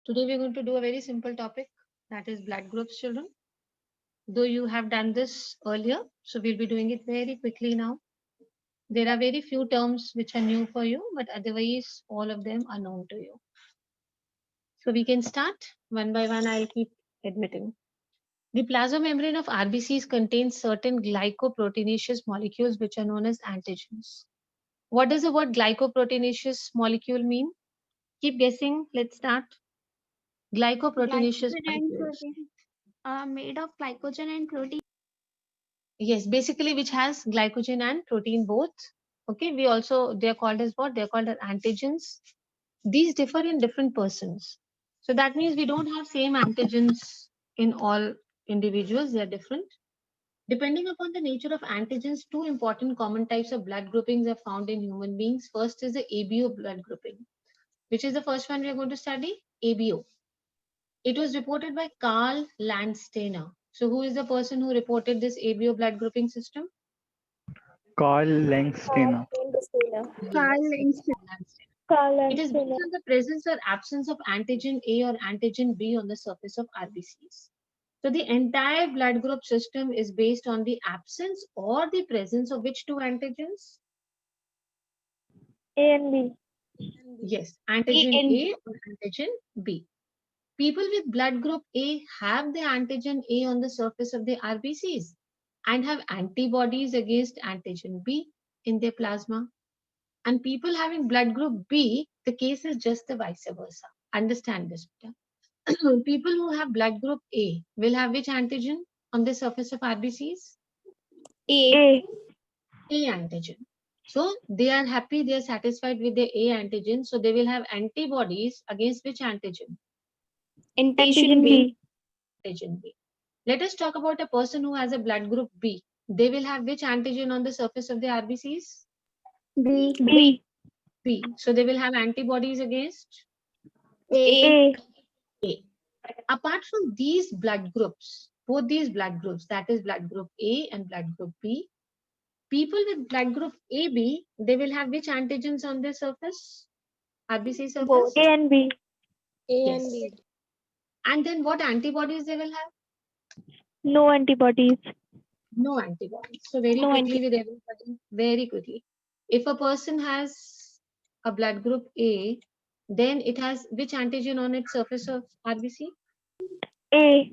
Today we're going to do a very simple topic, that is blood groups, children. Though you have done this earlier, so we'll be doing it very quickly now. There are very few terms which are new for you, but otherwise all of them are known to you. So we can start one by one. I'll keep admitting. The plasma membrane of RBCs contains certain glycoproteinaceous molecules which are known as antigens. What does the word glycoproteinaceous molecule mean? Keep guessing. Let's start. Glycoproteinaceous Glycogen and molecules. protein are made of glycogen and protein. Yes, basically which has glycogen and protein both. Okay, we also, they're called as what? They're called as antigens. These differ in different persons. So that means we don't have same antigens in all individuals, they are different. Depending upon the nature of antigens, two important common types of blood groupings are found in human beings. First is the ABO blood grouping. Which is the first one we are going to study? ABO. It was reported by Karl Landsteiner. So who is the person who reported this ABO blood grouping system? Karl Langsteiner. Carl Yes, it's Lindsay. Karl Landsteiner. It is based on the presence or absence of antigen A or antigen B on the surface of RBCs. So the entire blood group system is based on the absence or the presence of which two antigens? A and B. Yes, antigen A or antigen B. People with blood group A have the antigen A on the surface of the RBCs and have antibodies against antigen B in their plasma. And people having blood group B, the case is just the vice versa. Understand this. People who have blood group A will have which antigen on the surface of RBCs? A. A antigen. So they are happy, they are satisfied with the A antigen. So they will have antibodies against which antigen? Antigen B. Antigen B. Let us talk about a person who has a blood group B. They will have which antigen on the surface of the RBCs? B. B. B. So they will have antibodies against A. A. Apart from these blood groups, both these blood groups, that is blood group A and blood group B, people with blood group AB, they will have which antigens on their surface? RBC surface? Both A and B. Yes. And then what antibodies they will have? No antibodies. No antibodies. So very quickly with everybody, very quickly. If a person has a blood group A, then it has which antigen on its surface of RBC? A.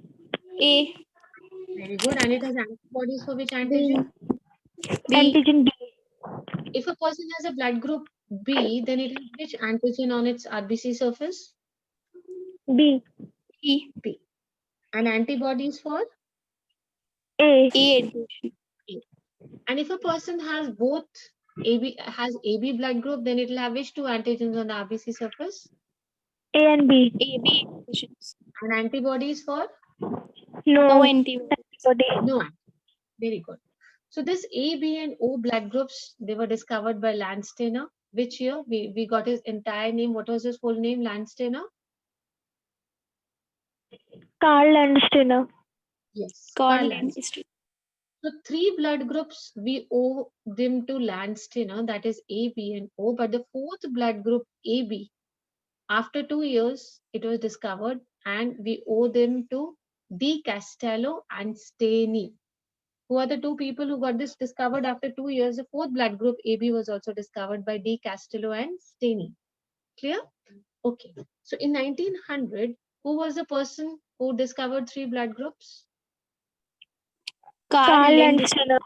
Very good. And it has antibodies for which antigen? Antigen B. If a person has a blood group B, then it has which antigen on its RBC surface? B. B. And antibodies for A. A. And if a person has both AB blood group, then it will have which two antigens on the RBC surface? A and B. And antibodies for No antibody. no. Very good. So this A, B, and O blood groups, they were discovered by Landsteiner. Which year? We got his entire name. What was his full name? Landsteiner? Karl Landsteiner. Yes. Karl Landsteiner. So three blood groups, we owe them to Landsteiner, that is A, B, and O. But the fourth blood group, AB, after 2 years, it was discovered, and we owe them to De Castello and Steny. Who are the two people who got this discovered after 2 years? The fourth blood group, AB, was also discovered by De Castello and Steny. Clear? Okay. So in 1900, who was the person who discovered three blood groups? Karl Landsteiner.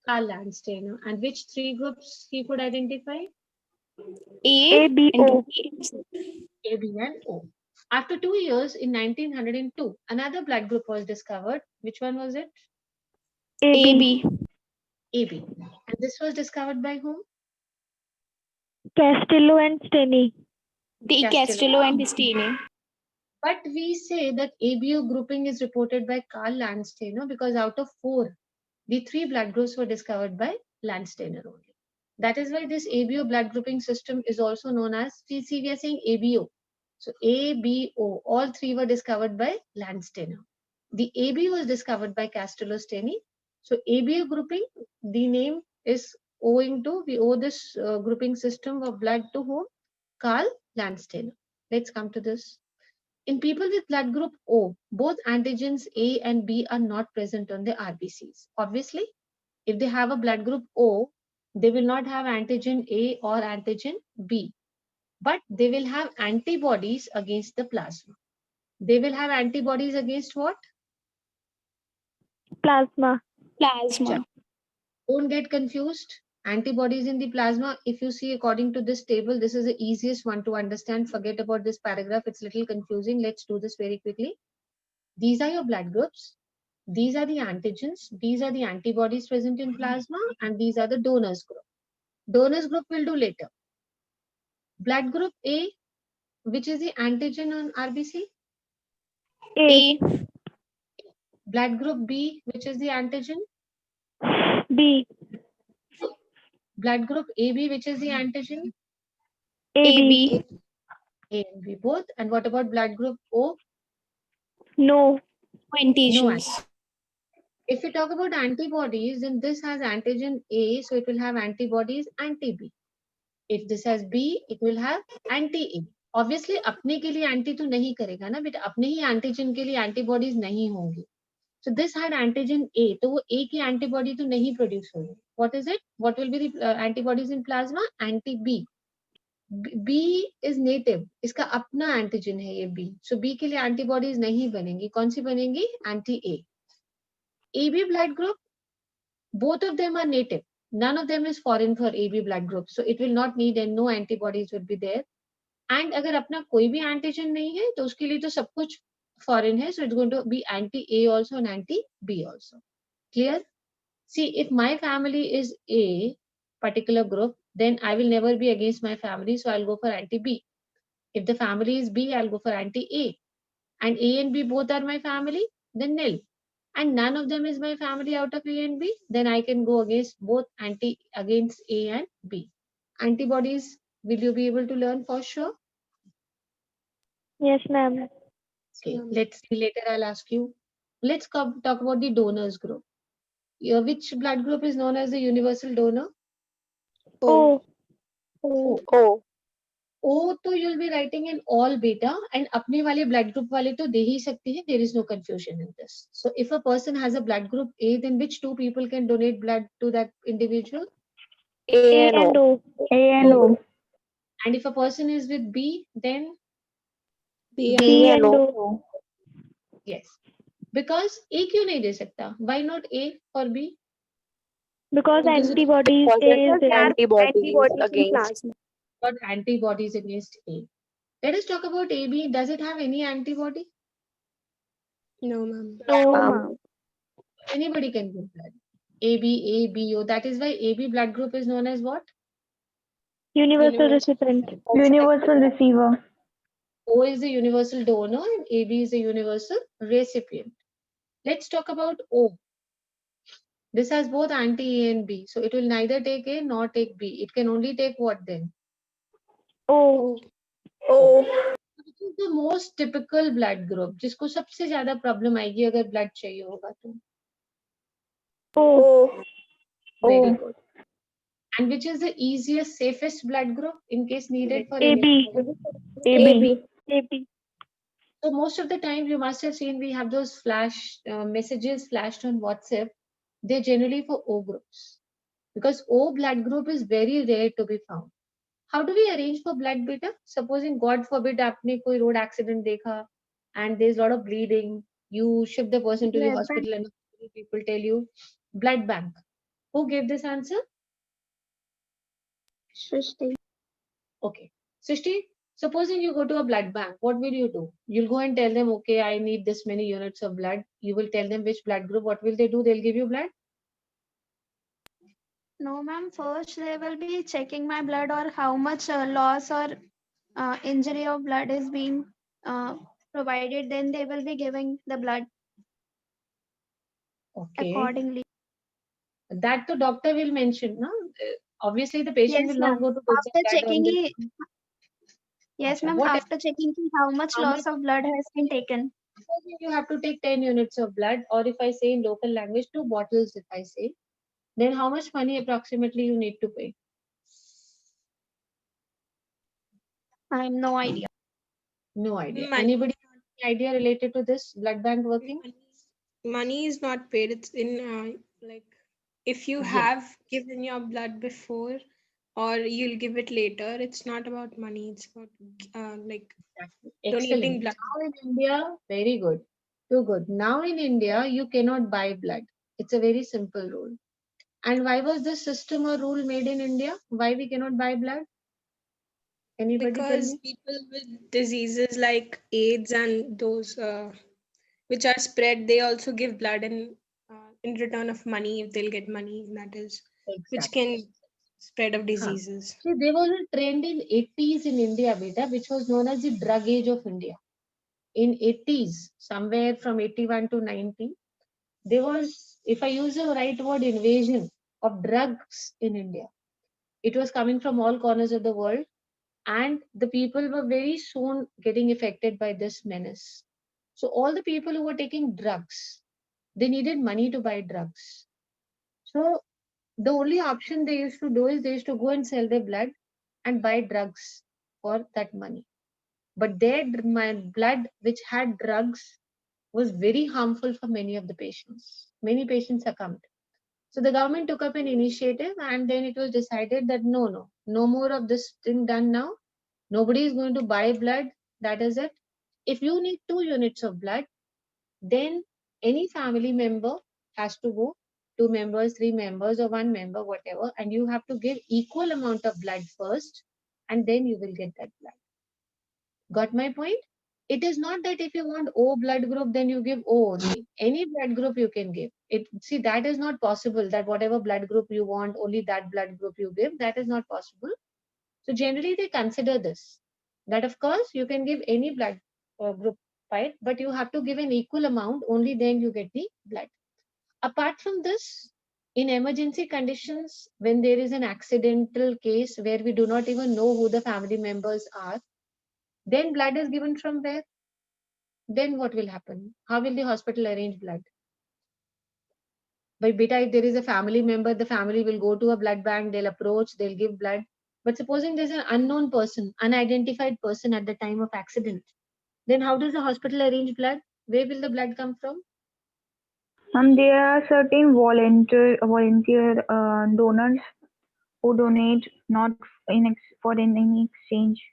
Karl Landsteiner. And which three groups he could identify? A, B, O. A, B, and O. After 2 years, in 1902, another blood group was discovered. Which one was it? AB. AB. And this was discovered by whom? Castello and Steny. De Castello and Steny. But we say that ABO grouping is reported by Karl Landsteiner because out of 4, the 3 blood groups were discovered by Landsteiner only. That is why this ABO blood grouping system is also known as, see, we are saying ABO. So ABO, all 3 were discovered by Landsteiner. The AB was discovered by Castello-Steny. So ABO grouping, the name is owing to, we owe this grouping system of blood to whom? Karl Landsteiner. Let's come to this. In people with blood group O, both antigens A and B are not present on the RBCs. Obviously, if they have a blood group O, they will not have antigen A or antigen B, but they will have antibodies against the plasma. They will have antibodies against what? Plasma. Plasma. Don't get confused. Antibodies in the plasma, if you see according to this table, this is the easiest one to understand. Forget about this paragraph. It's a little confusing. Let's do this very quickly. These are your blood groups. These are the antigens. These are the antibodies present in plasma. And these are the donors group. Donors group will do later. Blood group A, which is the antigen on RBC. A. Blood group B, which is the antigen. B. Blood group AB, which is the antigen. AB. A and B both. And what about blood group O? No. No. If we talk about antibodies, then this has antigen A, so it will have antibodies anti-B. If this has B, it will have anti-A. Obviously, अपने के लिए anti तो नहीं करेगा ना, but अपने ही antigen के लिए antibodies नहीं होंगी. So this had antigen A, तो वो A की antibody तो नहीं produce होगी. What is it? What will be the antibodies in plasma? Anti-B. B is native. इसका अपना antigen है ये B. So B के लिए antibodies नहीं बनेंगी. कौन सी बनेंगी? Anti-A. AB blood group, both of them are native. None of them is foreign for AB blood group. So it will not need and no antibodies would be there. And अगर अपना कोई भी antigen नहीं है तो उसके लिए तो सब कुछ foreign है. So it's going to be anti-A also and anti-B also. Clear? See, if my family is A particular group, then I will never be against my family. So I'll go for anti-B. If the family is B, I'll go for anti-A. And A and B both are my family, then nil. And none of them is my family out of A and B, then I can go against both against A and B. Antibodies, will you be able to learn for sure? Yes, ma'am. Okay, let's see later. I'll ask you. Let's talk about the donors group. Which blood group is known as the universal donor? O. O तो you'll be writing in all beta and अपने वाले blood group वाले तो दे ही सकते हैं. There is no confusion in this. So if a person has a blood group A, then which two people can donate blood to that individual? A and O. A and O. And if a person is with B, then B and O. yes. Because A क्यों नहीं दे सकता? Why not A for B? Because antibodies Plasma. Got antibodies against A. Let us talk about AB. Does it have any antibody? No, ma'am. No. Anybody can give blood. AB, ABO. That is why AB blood group is known as what? Universal recipient. Universal receiver. O is the universal donor and AB is the universal recipient. Let's talk about O. This has both anti-A and B. So it will neither take A nor take B. It can only take what then? O. Which is the most typical blood group? जिसको सबसे ज़्यादा problem आएगी अगर blood चाहिए होगा तो? O. Very good. And which is the easiest, safest blood group in case needed for AB. AB. AB. So most of the time you must have seen we have those flash messages flashed on WhatsApp. They're generally for O groups because O blood group is very rare to be found. How do we arrange for blood beta? Supposing God forbid आपने कोई road accident देखा and there's a lot of bleeding, you ship the person to the Blood hospital and people tell you blood bank. Who gave this answer? Srishti. Okay. Srishti, supposing you go to a blood bank, what will you do? You'll go and tell them, okay, I need this many units of blood. You will tell them which blood group. What will they do? They'll give you blood. No, ma'am. First, they will be checking my blood or how much loss or injury of blood is being provided. Then they will be giving the blood Okay. accordingly. That the doctor will mention, no? Obviously, the patient Yes, will not ma'am. go to put the After blood on checking the- yes, Okay, ma'am. what After checking how much How loss much- of blood has been taken. Supposing you have to take 10 units of blood, or if I say in local language, 2 bottles, if I say, then how much money approximately you need to pay? I have no idea. No idea. Money. Anybody Any idea related to this blood bank working? Money is not paid. It's in like if you Yes. have given your blood before or you'll give it later. It's not about money. It's about like donating Excellent. blood. Now in India, very good. Too good. Now in India, you cannot buy blood. It's a very simple rule. And why was this system or rule made in India? Why we cannot buy blood? Anybody tell Because me? people with diseases like AIDS and those which are spread, they also give blood in return of money if they'll get money. That is, which Exactly. can spread of Huh. diseases. See, there was a trend in 80s in India, beta, which was known as the drug age of India. In 80s, somewhere from 81 to 90, there was, if I use the right word, invasion of drugs in India. It was coming from all corners of the world, and the people were very soon getting affected by this menace. So all the people who were taking drugs, they needed money to buy drugs. So the only option they used to do is they used to go and sell their blood and buy drugs for that money. But my blood, which had drugs, was very harmful for many of the patients. Many patients succumbed. So the government took up an initiative, and then it was decided that no more of this thing done now. Nobody is going to buy blood. That is it. If you need 2 units of blood, then any family member has to go, 2 members, 3 members, or 1 member, whatever, and you have to give equal amount of blood first, and then you will get that blood. Got my point? It is not that if you want O blood group, then you give O only. Any blood group you can give. See, that is not possible, that whatever blood group you want, only that blood group you give. That is not possible. So generally they consider this, that of course you can give any blood group, right? But you have to give an equal amount, only then you get the blood. Apart from this, in emergency conditions, when there is an accidental case where we do not even know who the family members are, then blood is given from where? Then what will happen? How will the hospital arrange blood? By beta, if there is a family member, the family will go to a blood bank, they'll approach, they'll give blood. But supposing there's an unknown person, unidentified person at the time of accident, then how does the hospital arrange blood? Where will the blood come from? There are certain volunteer donors who donate not for any exchange.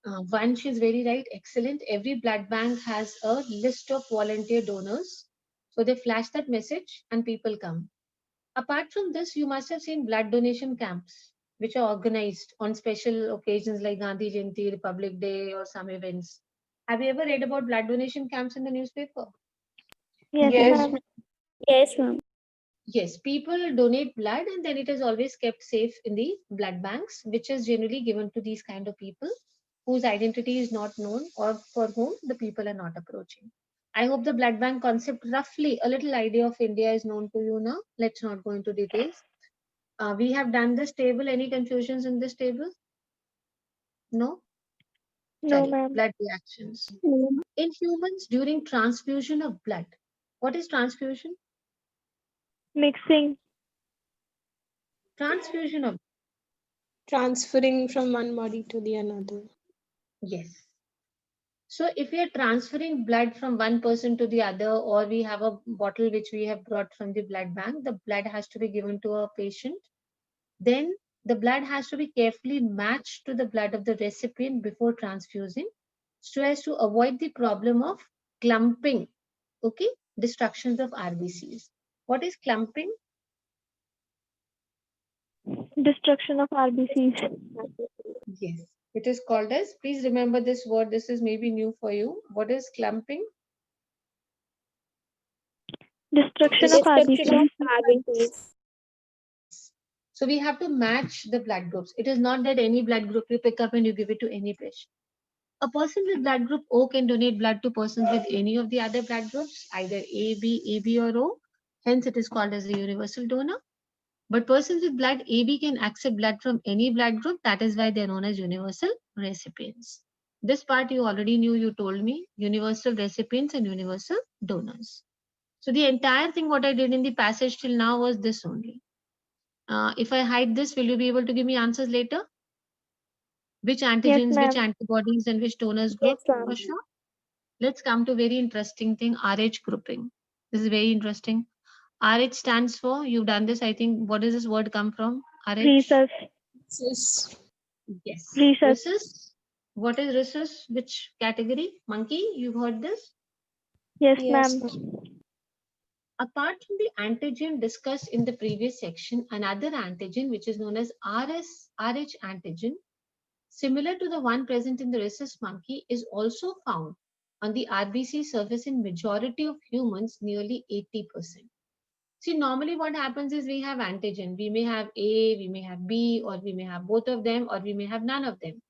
Vansh is very right. Excellent. Every blood bank has a list of volunteer donors. So they flash that message and people come. Apart from this, you must have seen blood donation camps, which are organized on special occasions like Gandhi Jayanti, Republic Day, or some events. Have you ever read about blood donation camps in the newspaper? Yes, Yes. ma'am. Yes, ma'am. Yes, people donate blood and then it is always kept safe in the blood banks, which is generally given to these kind of people whose identity is not known or for whom the people are not approaching. I hope the blood bank concept, roughly a little idea of India is known to you now. Let's not go into details. We have done this table. Any confusions in this table? No? No, Chaliye, ma'am. blood reactions. In humans, during transfusion of blood, what is transfusion? Mixing. Transfusion of, Transferring from one body to the another. yes. So if we are transferring blood from one person to the other, or we have a bottle which we have brought from the blood bank, the blood has to be given to a patient. Then the blood has to be carefully matched to the blood of the recipient before transfusing, so as to avoid the problem of clumping, okay, destructions of RBCs. What is clumping? Destruction of RBCs. Yes, it is called as, please remember this word, this is maybe new for you. What is clumping? Destruction of RBCs. So we have to match the blood groups. It is not that any blood group you pick up and you give it to any patient. A person with blood group O can donate blood to persons with any of the other blood groups, either AB or O. Hence it is called as a universal donor. But persons with blood AB can accept blood from any blood group. That is why they are known as universal recipients. This part you already knew, you told me, universal recipients and universal donors. So the entire thing what I did in the passage till now was this only. If I hide this, will you be able to give me answers later? Which antigens, which ma'am. antibodies, and which donors group? Yes, ma'am. For sure. let's come to very interesting thing, RH grouping. This is very interesting. RH stands for, you've done this, I think. What does this word come from? RH? Rhesus. This Yes. Rhesus. Rhesus. What is rhesus? Which category? Monkey? You've heard this? Yes, yes, ma'am. Apart from the antigen discussed in the previous section, another antigen which is known as RH antigen, similar to the one present in the rhesus monkey, is also found on the RBC surface in majority of humans, nearly 80%. See, normally what happens is we have antigen. We may have A, we may have B, or we may have both of them, or we may have none of them.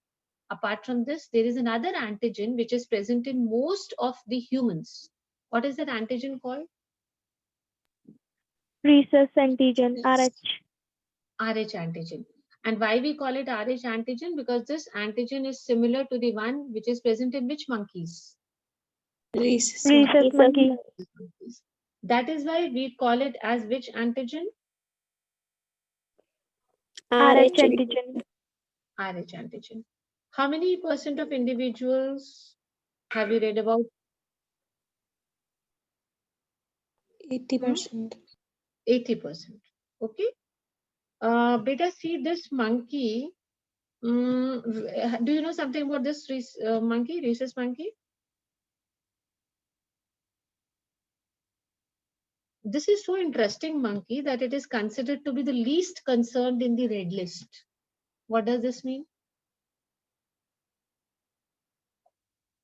Apart from this, there is another antigen which is present in most of the humans. What is that antigen called? Rhesus antigen. RH. RH antigen. And why we call it RH antigen? Because this antigen is similar to the one which is present in which monkeys? rhesus. Rhesus monkey. That is why we call it as which antigen? RH antigen. RH antigen. How many percent of individuals have you read about? 80%. 80%. Okay. Beta, see this monkey. Do you know something about this monkey, rhesus monkey? This is so interesting monkey that it is considered to be the least concerned in the red list. What does this mean?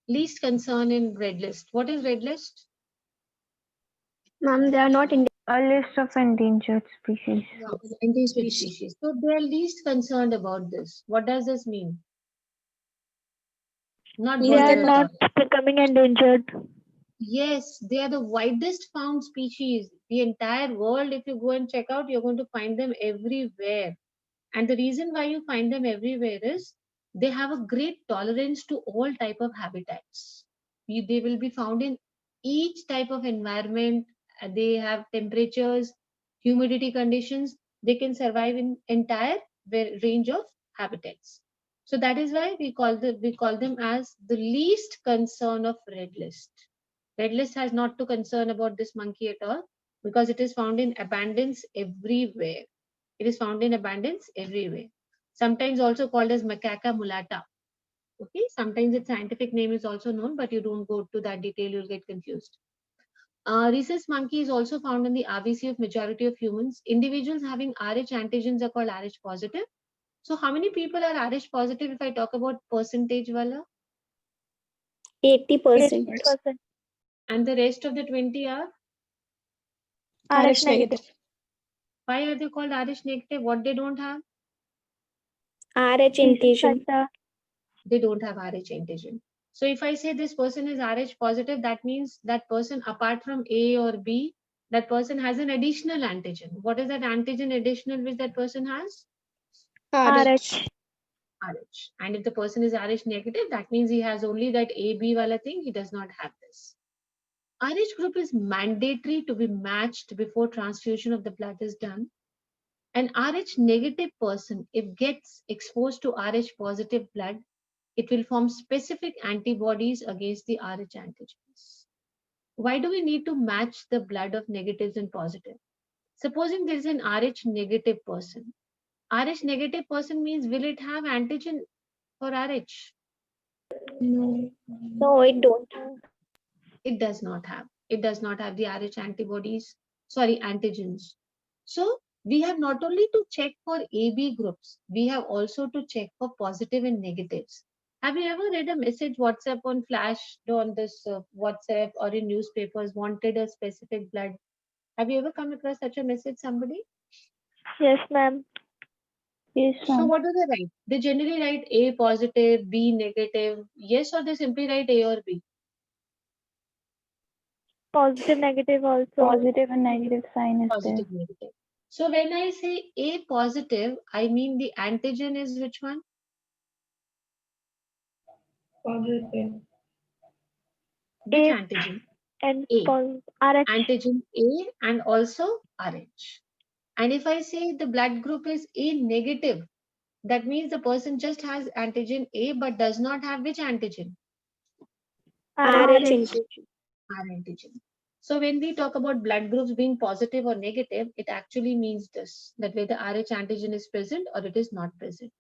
Least concern in red list. What is red list? Ma'am, they are not in. A list of endangered species. Endangered species. So they are least concerned about this. What does this mean? Not They are bothered at not all. becoming endangered. Yes, they are the widest found species. The entire world, if you go and check out, you're going to find them everywhere. And the reason why you find them everywhere is they have a great tolerance to all type of habitats. They will be found in each type of environment. They have temperatures, humidity conditions. They can survive in entire range of habitats. So that is why we call them as the least concern of red list. Red list has not to concern about this monkey at all because it is found in abundance everywhere. It is found in abundance everywhere. Sometimes also called as Macaca mulatta. Okay, sometimes its scientific name is also known, but you don't go to that detail, you'll get confused. Rhesus monkey is also found in the RBC of majority of humans. Individuals having RH antigens are called RH positive. So how many people are RH positive if I talk about percentage wala? 80%. 80%. And the rest of the 20 are? RH negative. Why are they called RH negative? What they don't have? RH Rhesus antigen. factor. They don't have RH antigen. So if I say this person is RH positive, that means that person, apart from A or B, that person has an additional antigen. What is that antigen additional which that person has? RH. RH. And if the person is RH negative, that means he has only that AB wala thing. He does not have this. RH group is mandatory to be matched before transfusion of the blood is done. An RH negative person, if gets exposed to RH positive blood, it will form specific antibodies against the RH antigens. Why do we need to match the blood of negatives and positives? Supposing there is an RH negative person. RH negative person means will it have antigen for RH? No, it don't. It does not have. It does not have the RH antibodies, sorry, antigens. So we have not only to check for AB groups, we have also to check for positive and negatives. Have you ever read a message WhatsApp on flash on this WhatsApp or in newspapers wanted a specific blood? Have you ever come across such a message, somebody? Yes, ma'am. Yes, So ma'am. what do they write? They generally write A positive, B negative, yes, or they simply write A or B? Positive, negative also. Positive and negative sign is there. Positive, negative. So when I say A positive, I mean the antigen is which one? Positive. Which A antigen? and A. RH. Antigen A and also RH. And if I say the blood group is A negative, that means the person just has antigen A but does not have which antigen? RH antigen. R antigen. So when we talk about blood groups being positive or negative, it actually means this, that whether RH antigen is present or it is not present.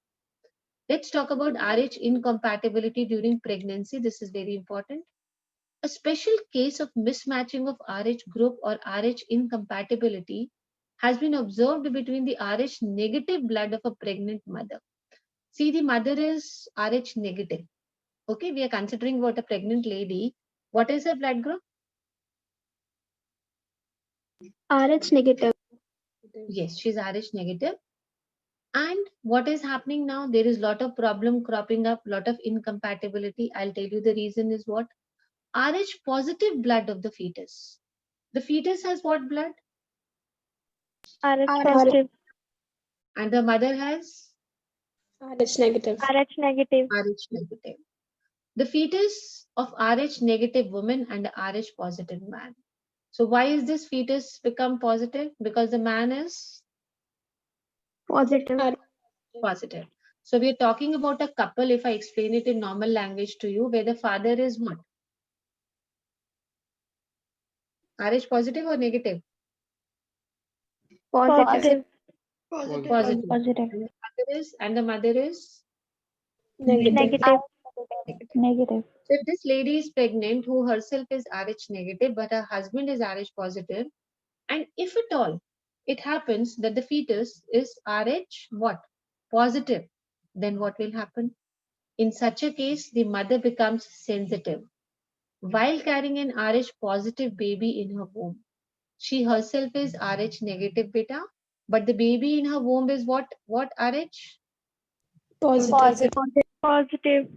Let's talk about RH incompatibility during pregnancy. This is very important. A special case of mismatching of RH group or RH incompatibility has been observed between the RH negative blood of a pregnant mother. See, the mother is RH negative. Okay, we are considering about a pregnant lady. What is her blood group? RH negative. Yes, she's RH negative. And what is happening now? There is a lot of problem cropping up, lot of incompatibility. I'll tell you the reason is what? RH positive blood of the fetus. The fetus has what blood? RH RH positive. And the mother has RH negative. RH negative. RH negative. The fetus of RH negative woman and RH positive man. So why is this fetus become positive? Because the man is positive. positive. So we are talking about a couple, if I explain it in normal language to you, where the father is what? RH positive or negative? Positive. Positive. Positive. Positive. And the mother is Negative. Negative. Negative. So if this lady is pregnant who herself is RH negative, but her husband is RH positive, and if at all it happens that the fetus is RH what? Positive, then what will happen? In such a case, the mother becomes sensitive. While carrying an RH positive baby in her womb, she herself is RH negative beta, but the baby in her womb is what? What RH? Positive. Positive.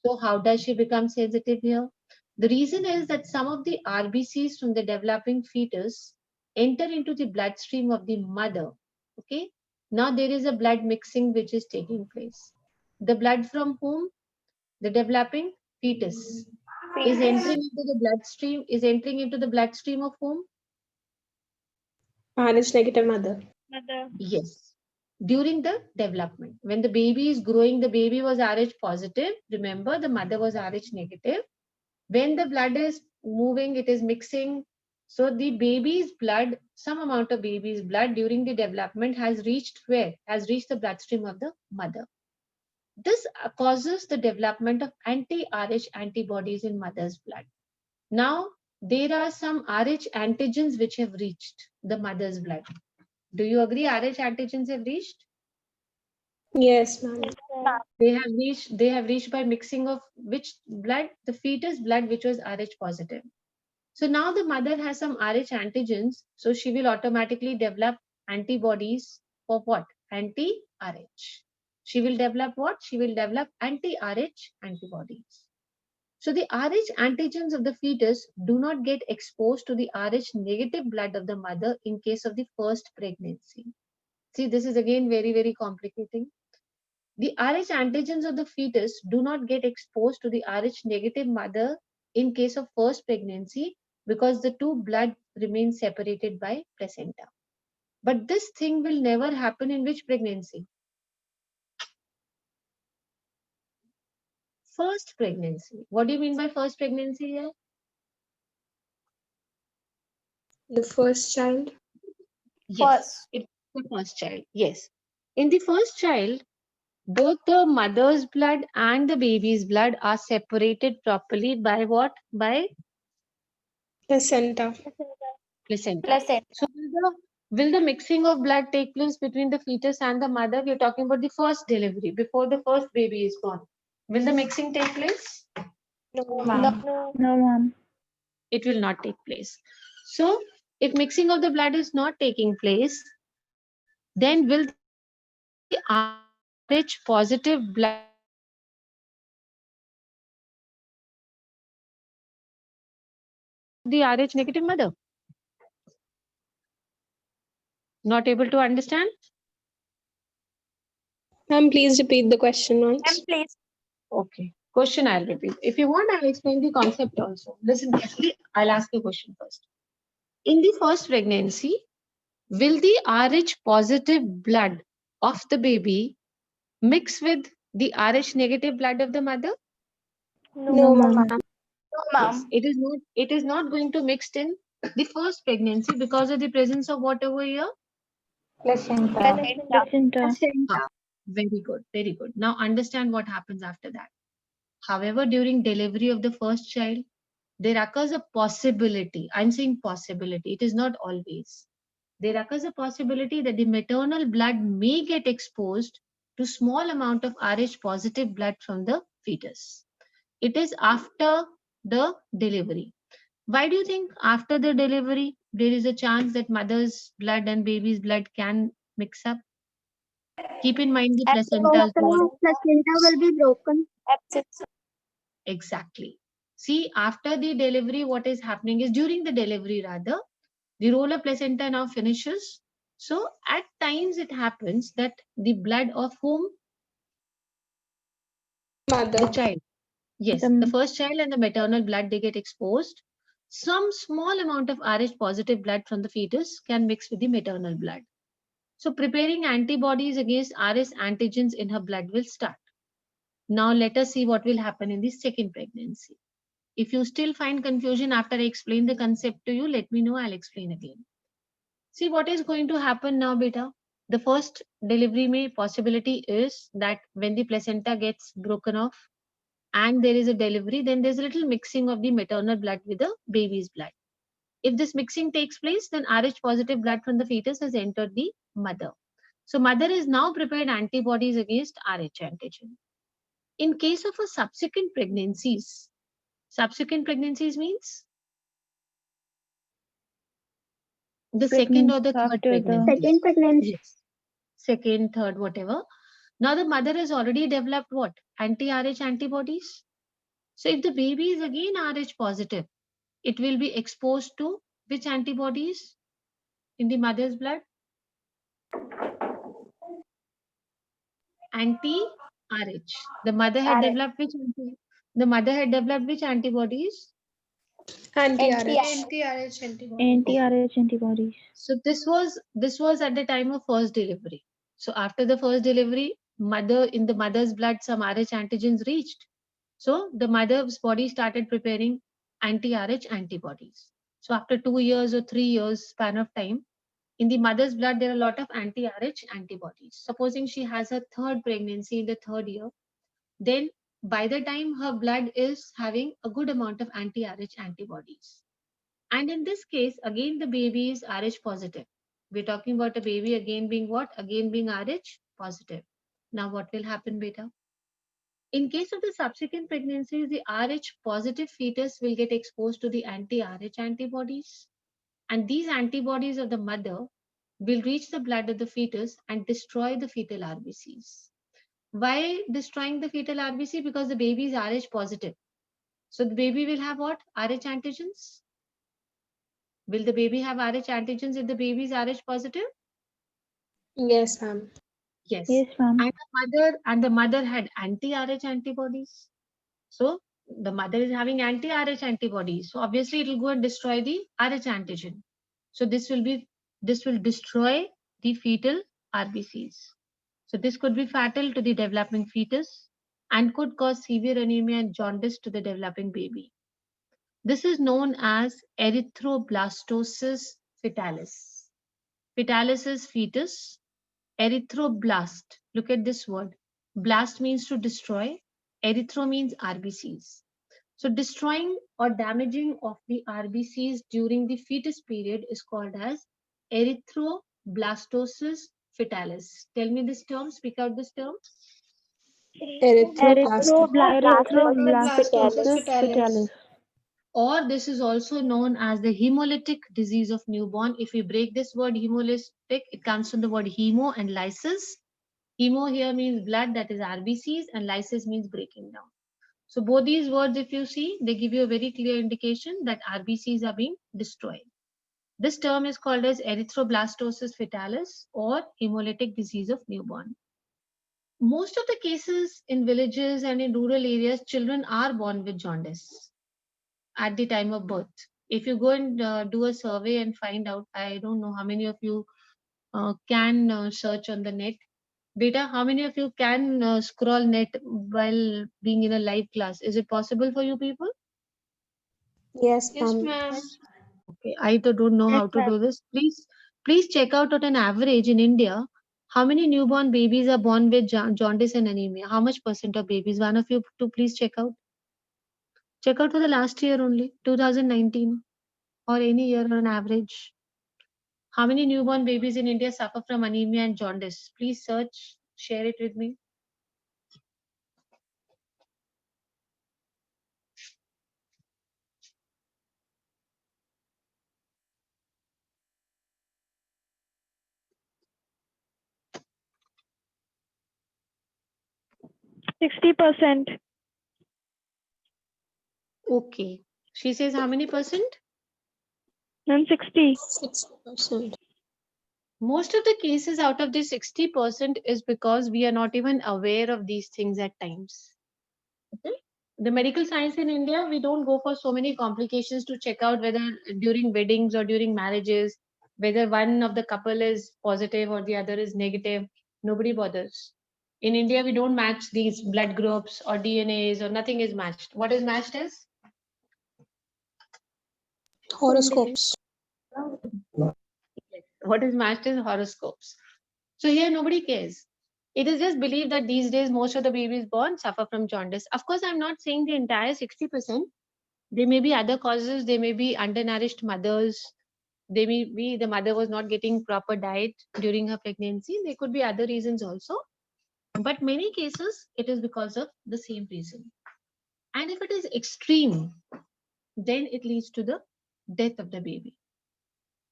So how does she become sensitive here? The reason is that some of the RBCs from the developing fetus enter into the bloodstream of the mother. Okay. Now there is a blood mixing which is taking place. The blood from whom? The developing fetus is entering into the bloodstream, is entering into the bloodstream of whom? RH negative mother. Mother. Yes. During the development, when the baby is growing, the baby was RH positive. Remember, the mother was RH negative. When the blood is moving, it is mixing. So the baby's blood, some amount of baby's blood during the development has reached where? Has reached the bloodstream of the mother. This causes the development of anti-RH antibodies in mother's blood. Now, there are some RH antigens which have reached the mother's blood. Do you agree RH antigens have reached? Yes, ma'am. They have reached by mixing of which blood? The fetus blood which was RH positive. So now the mother has some RH antigens, so she will automatically develop antibodies for what? Anti-RH. She will develop what? She will develop anti-RH antibodies. So the RH antigens of the fetus do not get exposed to the RH negative blood of the mother in case of the first pregnancy. See, this is again very, very complicating. The RH antigens of the fetus do not get exposed to the RH negative mother in case of first pregnancy because the two blood remain separated by placenta. But this thing will never happen in which pregnancy? First pregnancy. What do you mean by first pregnancy here? The first child. Yes, it's the first child. Yes. In the first child, both the mother's blood and the baby's blood are separated properly by what? By Placenta. placenta. So will the mixing of blood take place between the fetus and the mother? We're talking about the first delivery, before the first baby is born. Will the mixing take place? No. No. No, ma'am. It will not take place. So if mixing of the blood is not taking place, then will the RH positive blood the RH negative mother? Not able to understand? Ma'am, please repeat the question once. Please. Okay. Question I'll repeat. If you want, I'll explain the concept also. Listen carefully. I'll ask you a question first. In the first pregnancy, will the RH positive blood of the baby mix with the RH negative blood of the mother? No, ma'am. Yes, it is not going to mix in the first pregnancy because of the presence of what over here? Placenta. Ah, very good, very good. Now understand what happens after that. However, during delivery of the first child, there occurs a possibility. I'm saying possibility, it is not always. There occurs a possibility that the maternal blood may get exposed to small amount of Rh positive blood from the fetus. It is after the delivery. Why do you think after the delivery there is a chance that mother's blood and baby's blood can mix up? Keep in mind the placenta's wall. Placenta will be broken. Exactly. See, after the delivery, what is happening is during the delivery, rather, the roller placenta now finishes. So, at times it happens that the blood of whom? The Mother. child. Yes, the first child and the maternal blood, they get exposed. Some small amount of Rh positive blood from the fetus can mix with the maternal blood. So, preparing antibodies against Rh antigens in her blood will start. Now, let us see what will happen in the second pregnancy. If you still find confusion after I explain the concept to you, let me know, I'll explain again. See what is going to happen now, beta. The first delivery may possibility is that when the placenta gets broken off and there is a delivery, then there's a little mixing of the maternal blood with the baby's blood. If this mixing takes place, then Rh positive blood from the fetus has entered the mother. So mother is now prepared antibodies against Rh antigen. In case of a subsequent pregnancies means the second or the third After the pregnancy. Second pregnancy. Yes. Second, third, whatever. Now the mother has already developed what? Anti-Rh antibodies. So if the baby is again Rh positive, it will be exposed to which antibodies in the mother's blood? Anti-Rh. The mother had developed which antibodies? Anti-RH. Anti-RH antibody. anti-Rh antibodies. So this was at the time of first delivery. So after the first delivery, in the mother's blood, some Rh antigens reached. So the mother's body started preparing anti-Rh antibodies. So after 2 years or 3 years span of time, in the mother's blood, there are a lot of anti-Rh antibodies. Supposing she has her third pregnancy in the third year, then by the time her blood is having a good amount of anti-Rh antibodies. And in this case, again, the baby is Rh positive. We're talking about a baby again being what? Again being Rh positive. Now what will happen, beta? In case of the subsequent pregnancies, the Rh positive fetus will get exposed to the anti-Rh antibodies. And these antibodies of the mother will reach the blood of the fetus and destroy the fetal RBCs. Why destroying the fetal RBC? Because the baby is Rh positive. So the baby will have what? Rh antigens. Will the baby have Rh antigens if the baby is Rh positive? Yes, ma'am. Yes. Yes, ma'am. And the mother had anti-Rh antibodies. So the mother is having anti-Rh antibodies. So obviously it will go and destroy the Rh antigen. So this will destroy the fetal RBCs. So this could be fatal to the developing fetus and could cause severe anemia and jaundice to the developing baby. This is known as erythroblastosis fetalis. Fetalis is fetus. Erythroblast. Look at this word. Blast means to destroy. Erythro means RBCs. So destroying or damaging of the RBCs during the fetus period is called as erythroblastosis fetalis. Tell me this term. Speak out this term. Erythroblastosis fetalis. Or this is also known as the hemolytic disease of newborn. If we break this word hemolytic, it comes from the word hemo and lysis. Hemo here means blood, that is RBCs, and lysis means breaking down. So both these words, if you see, they give you a very clear indication that RBCs are being destroyed. This term is called as erythroblastosis fetalis or hemolytic disease of newborn. Most of the cases in villages and in rural areas, children are born with jaundice at the time of birth. If you go and do a survey and find out, I don't know how many of you can search on the net. Beta, how many of you can scroll net while being in a live class? Is it possible for you people? Yes, Yes, ma'am. ma'am. Okay, I don't know how Yes, to ma'am. do this. Please check out at an average in India, how many newborn babies are born with jaundice and anemia? How much percent of babies? One of you to please check out. Check out for the last year only, 2019, or any year on average. How many newborn babies in India suffer from anemia and jaundice? Please search, share it with me. %60%. Okay. She says how many percent? Ma'am, 60. 60%. Most of the cases out of this 60% is because we are not even aware of these things at times. Okay? The medical science in India, we don't go for so many complications to check out whether during weddings or during marriages, whether one of the couple is positive or the other is negative. Nobody bothers. In India, we don't match these blood groups or DNAs or nothing is matched. What is matched is? Horoscopes. What is matched is horoscopes. So here nobody cares. It is just believed that these days most of the babies born suffer from jaundice. Of course, I'm not saying the entire 60%. There may be other causes. There may be undernourished mothers. There may be the mother was not getting proper diet during her pregnancy. There could be other reasons also. But many cases, it is because of the same reason. And if it is extreme, then it leads to the death of the baby.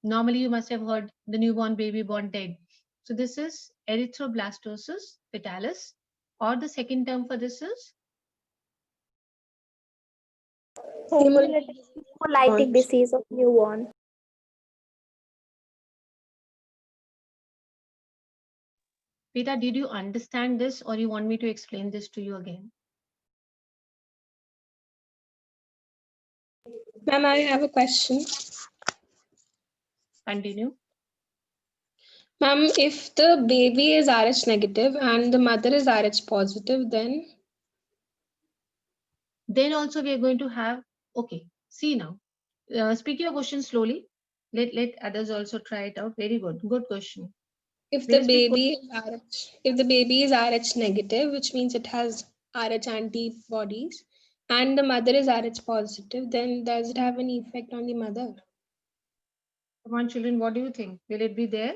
Normally, you must have heard the newborn baby born dead. So this is erythroblastosis fetalis, or the second term for this is Hemolytic disease of newborn. Peter. Did you understand this, or you want me to explain this to you again? Ma'am, I have a question. Continue. Ma'am, if the baby is Rh negative and the mother is Rh positive, then Also we are going to have, okay, see now. Speak your question slowly. Let others also try it out. Very good. Good question. if Very the speak baby is Rh negative, which means it has Rh antibodies, and the mother is Rh positive, then does it have any effect on the mother? Come on, children, what do you think? Will it be there?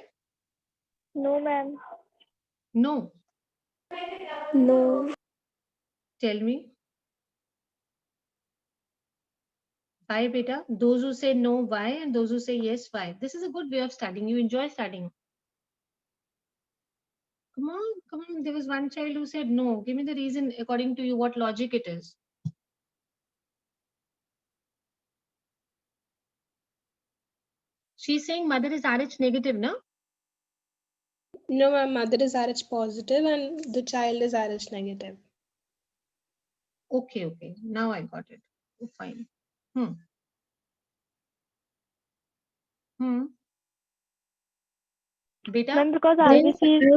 No, ma'am. No. No. Tell me. Why, beta? Those who say no, why? And those who say yes, why? This is a good way of studying. You enjoy studying. Come on, come on. There was one child who said no. Give me the reason according to you, what logic it is. She's saying mother is Rh negative, no? No, my mother is Rh positive and the child is Rh negative. Okay, okay. Now I got it. Oh, fine. Beta, Ma'am, because then RBC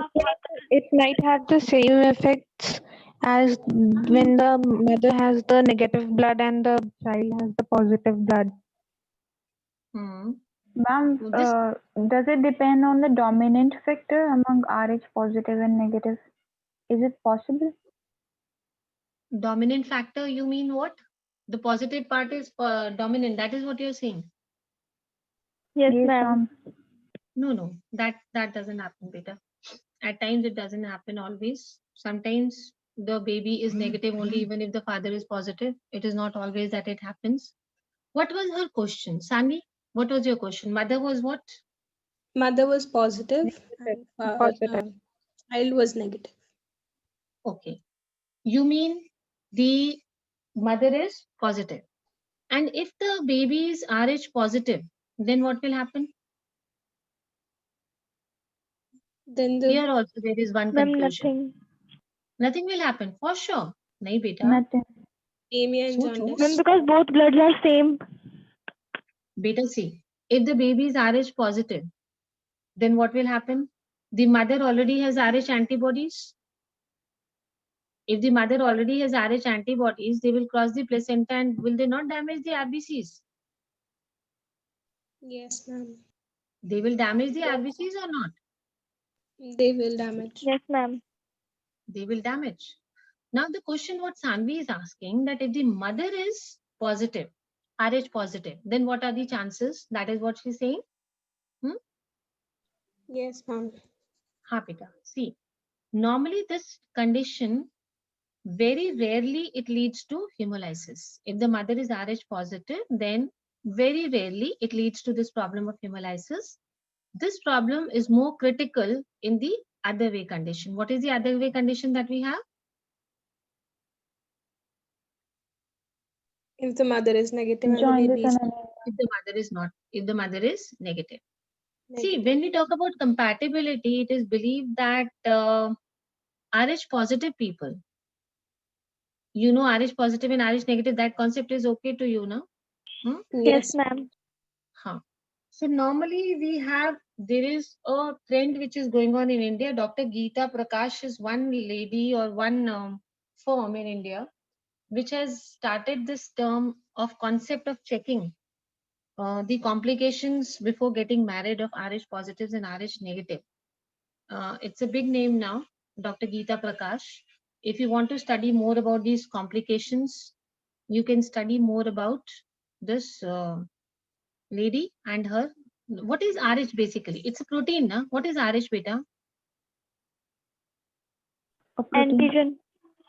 it might have the same effects as when the mother has the negative blood and the child has the positive blood. Ma'am, This does it depend on the dominant factor among Rh positive and negative? Is it possible? dominant factor, you mean what? The positive part is dominant. That is what you're saying. Yes, Yes, ma'am. No, that doesn't happen, beta. At times it doesn't happen always. Sometimes the baby is negative only even if the father is positive. It is not always that it happens. What was her question? Sani, what was your question? Mother was what? Mother was positive and Positive. child was negative. Okay. You mean the mother is positive. And if the baby is Rh positive, then what will happen? Then the Here also there is one Ma'am, confusion. nothing. Nothing will happen for sure. Nahi beta. Nothing. anemia and Socho. jaundice. Ma'am, because both bloods are same. Beta see. If the baby is Rh positive, then what will happen? The mother already has Rh antibodies. If the mother already has Rh antibodies, they will cross the placenta and will they not damage the RBCs? Yes, ma'am. They will damage the RBCs or not? They will damage. Yes, ma'am. They will damage. Now the question what Sanvi is asking, that if the mother is positive, Rh positive, then what are the chances? That is what she's saying. Yes, ma'am. Hapita. See, normally this condition, very rarely it leads to hemolysis. If the mother is Rh positive, then very rarely it leads to this problem of hemolysis. This problem is more critical in the other way condition. What is the other way condition that we have? If the mother is negative and the Jaundice baby is and anemia. If the mother is not, if the mother is negative. See, negative. when we talk about compatibility, it is believed that Rh positive people, you know, Rh positive and Rh negative, that concept is okay to you, no? Yes, ma'am. Huh. So normally we have, there is a trend which is going on in India. Dr. Geeta Prakash is one lady or one firm in India which has started this term of concept of checking the complications before getting married of Rh positives and Rh negative. It's a big name now, Dr. Geeta Prakash. If you want to study more about these complications, you can study more about this lady and her. What is Rh basically? It's a protein, na? What is Rh, beta? A protein. Antigen.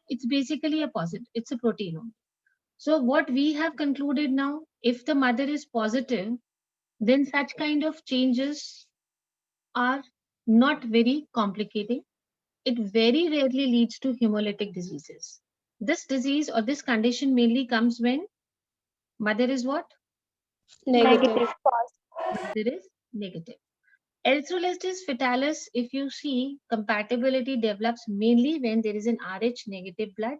It's basically a positive. It's a protein only. So what we have concluded now, if the mother is positive, then such kind of changes are not very complicating. It very rarely leads to hemolytic diseases. This disease or this condition mainly comes when mother is what? Negative. Mother is negative. Erythrolysis fetalis, if you see, compatibility develops mainly when there is an Rh negative blood.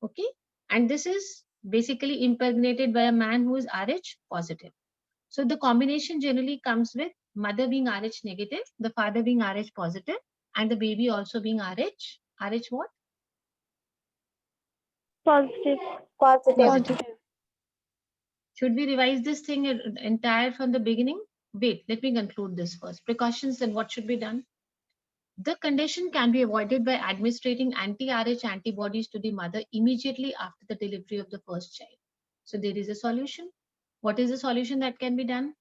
Okay. And this is basically impregnated by a man who is Rh positive. So the combination generally comes with mother being Rh negative, the father being Rh positive, and the baby also being Rh. Rh what? Positive. Positive. Should we revise this thing entire from the beginning? Wait, let me conclude this first. Precautions and what should be done? The condition can be avoided by administering anti-Rh antibodies to the mother immediately after the delivery of the first child. So there is a solution. What is the solution that can be done?